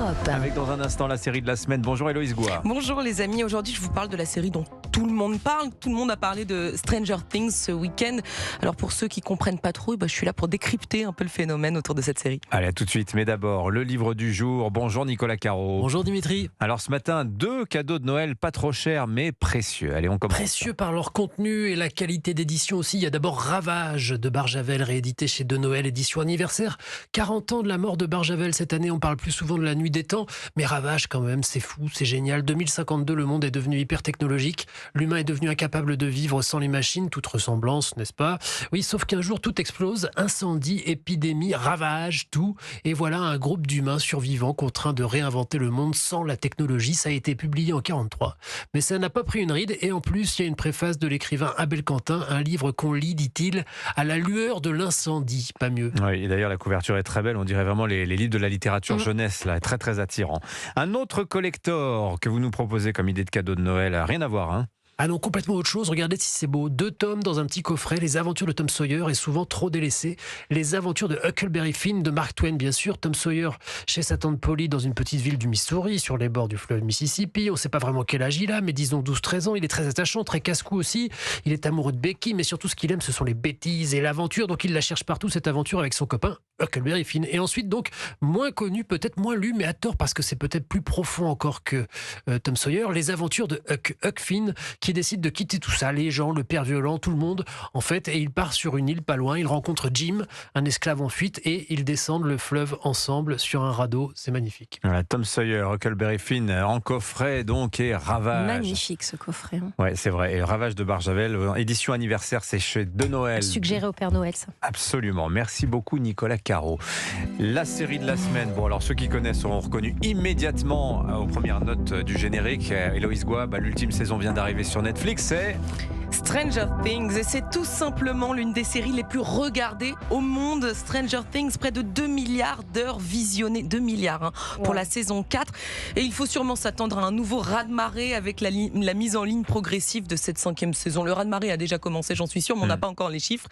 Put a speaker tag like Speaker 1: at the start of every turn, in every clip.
Speaker 1: Europe.
Speaker 2: Avec dans un instant la série de la semaine. Bonjour Héloïse Goua.
Speaker 3: Bonjour les amis, aujourd'hui je vous parle de la série dont tout le monde parle. Tout le monde a parlé de Stranger Things ce week-end. Alors pour ceux qui comprennent pas trop, je suis là pour décrypter un peu le phénomène autour de cette série.
Speaker 2: Allez, à tout de suite. Mais d'abord, le livre du jour. Bonjour Nicolas Caro.
Speaker 4: Bonjour Dimitri.
Speaker 2: Alors ce matin, 2 cadeaux de Noël pas trop chers mais précieux. Allez, on commence.
Speaker 4: Précieux par leur contenu et la qualité d'édition aussi. Il y a d'abord Ravage de Barjavel, réédité chez De Noël, édition anniversaire. 40 ans de la mort de Barjavel cette année. On parle plus souvent de la nuit des temps, mais Ravage quand même, c'est fou, c'est génial. 2052, le monde est devenu hyper technologique. L'humain est devenu incapable de vivre sans les machines, toute ressemblance, n'est-ce pas? Oui, sauf qu'un jour tout explose, incendie, épidémie, ravage, tout. Et voilà un groupe d'humains survivants contraints de réinventer le monde sans la technologie. Ça a été publié en 1943. Mais ça n'a pas pris une ride, et en plus, il y a une préface de l'écrivain Abel Quentin, un livre qu'on lit, dit-il, à la lueur de l'incendie. Pas mieux.
Speaker 2: Oui, et d'ailleurs la couverture est très belle, on dirait vraiment les livres de la littérature jeunesse, là, très très attirant. Un autre collector que vous nous proposez comme idée de cadeau de Noël, rien à voir, hein?
Speaker 4: Ah non, complètement autre chose. Regardez si c'est beau. 2 tomes dans un petit coffret. Les aventures de Tom Sawyer est souvent trop délaissé. Les aventures de Huckleberry Finn de Mark Twain, bien sûr. Tom Sawyer chez sa tante Polly dans une petite ville du Missouri, sur les bords du fleuve Mississippi. On ne sait pas vraiment quel âge il a, mais disons 12-13 ans. Il est très attachant, très casse-cou aussi. Il est amoureux de Becky, mais surtout ce qu'il aime, ce sont les bêtises et l'aventure. Donc il la cherche partout, cette aventure, avec son copain Huckleberry Finn. Et ensuite, donc, moins connu, peut-être moins lu, mais à tort, parce que c'est peut-être plus profond encore que Tom Sawyer, les aventures de Huck Finn, qui décide de quitter tout ça, les gens, le père violent, tout le monde, en fait, et il part sur une île pas loin. Il rencontre Jim, un esclave en fuite, et ils descendent le fleuve ensemble sur un radeau. C'est magnifique.
Speaker 2: Voilà, Tom Sawyer, Huckleberry Finn en coffret donc, et Ravage.
Speaker 1: Magnifique ce coffret.
Speaker 2: Ouais, c'est vrai. Et Ravage de Barjavel, édition anniversaire, c'est chez De Noël.
Speaker 1: Suggéré au Père Noël, ça.
Speaker 2: Absolument. Merci beaucoup Nicolas Caro. La série de la semaine. Bon, alors ceux qui connaissent auront reconnu immédiatement aux premières notes du générique. Héloïse Goua, l'ultime saison vient d'arriver sur Netflix. C'est
Speaker 3: Stranger Things, et c'est tout simplement l'une des séries les plus regardées au monde. Stranger Things, près de 2 milliards d'heures visionnées, 2 milliards pour la saison 4. Et il faut sûrement s'attendre à un nouveau raz-de-marée avec la mise en ligne progressive de cette 5e saison. Le raz-de-marée a déjà commencé, j'en suis sûre, mais on n'a pas encore les chiffres.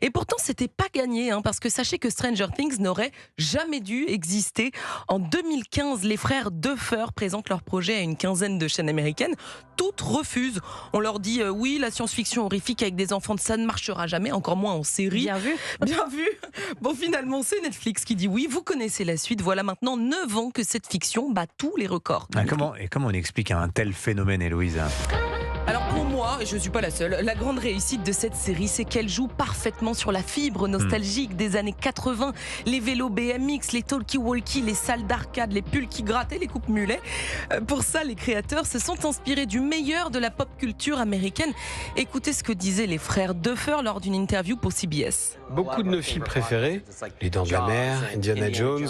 Speaker 3: Et pourtant, c'était pas gagné, parce que sachez que Stranger Things n'aurait jamais dû exister. En 2015, les frères Duffer présentent leur projet à une quinzaine de chaînes américaines. Toutes refusent. On leur dit oui, la science-fiction horrifique avec des enfants, ça ne marchera jamais, encore moins en série.
Speaker 1: Bien vu.
Speaker 3: Bien vu. Bon, finalement, c'est Netflix qui dit oui. Vous connaissez la suite. Voilà maintenant 9 ans que cette fiction bat tous les records.
Speaker 2: comment on explique un tel phénomène, Héloïse?
Speaker 3: Alors pour moi, et je ne suis pas la seule, la grande réussite de cette série, c'est qu'elle joue parfaitement sur la fibre nostalgique des années 80. Les vélos BMX, les talkie-walkie, les salles d'arcade, les pulls qui grattent et les coupes mulets. Pour ça, les créateurs se sont inspirés du meilleur de la pop culture américaine. Écoutez ce que disaient les frères Duffer lors d'une interview pour CBS.
Speaker 5: Beaucoup de nos films préférés, Les Dents de la Mer, Indiana Jones,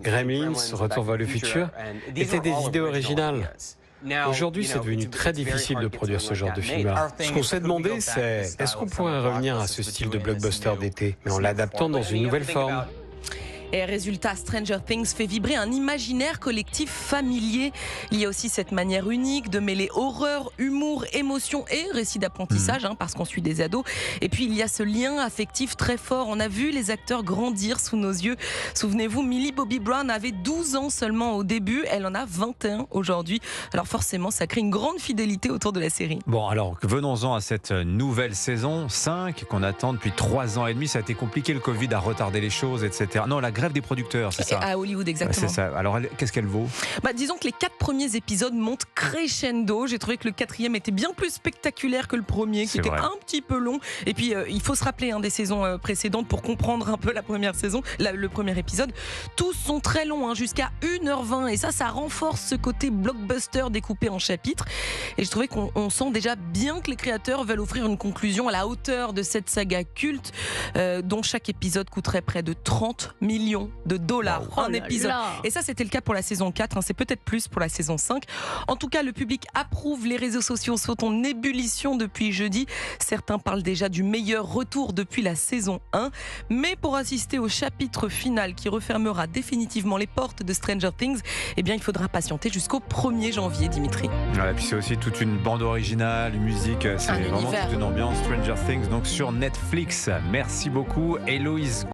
Speaker 5: Gremlins, Retour vers le futur, étaient des idées originales. Aujourd'hui, c'est devenu très difficile de produire ce genre de film-là. Ce qu'on s'est demandé, c'est est-ce qu'on pourrait revenir à ce style de blockbuster d'été, mais en l'adaptant dans une nouvelle forme?
Speaker 3: Et résultat, Stranger Things fait vibrer un imaginaire collectif familier. Il y a aussi cette manière unique de mêler horreur, humour, émotion et récit d'apprentissage, parce qu'on suit des ados. Et puis il y a ce lien affectif très fort. On a vu les acteurs grandir sous nos yeux. Souvenez-vous, Millie Bobby Brown avait 12 ans seulement au début. Elle en a 21 aujourd'hui. Alors forcément, ça crée une grande fidélité autour de la série.
Speaker 2: Bon, alors venons-en à cette nouvelle saison 5 qu'on attend depuis 3 ans et demi. Ça a été compliqué, le Covid a retardé les choses, etc. Non, la grève des producteurs, c'est ça?
Speaker 3: À Hollywood, exactement.
Speaker 2: C'est ça. Alors, qu'est-ce qu'elle vaut?
Speaker 3: Disons que les 4 premiers épisodes montent crescendo. J'ai trouvé que le 4e était bien plus spectaculaire que le premier, qui était un petit peu long. Et puis, il faut se rappeler des saisons précédentes pour comprendre un peu la première saison, le premier épisode. Tous sont très longs, jusqu'à 1h20. Et ça renforce ce côté blockbuster découpé en chapitres. Et je trouvais qu'on sent déjà bien que les créateurs veulent offrir une conclusion à la hauteur de cette saga culte, dont chaque épisode coûterait près de 30 millions de dollars en épisode. Et ça, c'était le cas pour la saison 4. C'est peut-être plus pour la saison 5. En tout cas, le public approuve. Les réseaux sociaux sont en ébullition depuis jeudi. Certains parlent déjà du meilleur retour depuis la saison 1. Mais pour assister au chapitre final qui refermera définitivement les portes de Stranger Things, il faudra patienter jusqu'au 1er janvier, Dimitri.
Speaker 2: Et puis c'est aussi toute une bande originale, une musique, c'est vraiment toute une ambiance. Stranger Things, donc sur Netflix. Merci beaucoup, Héloïse.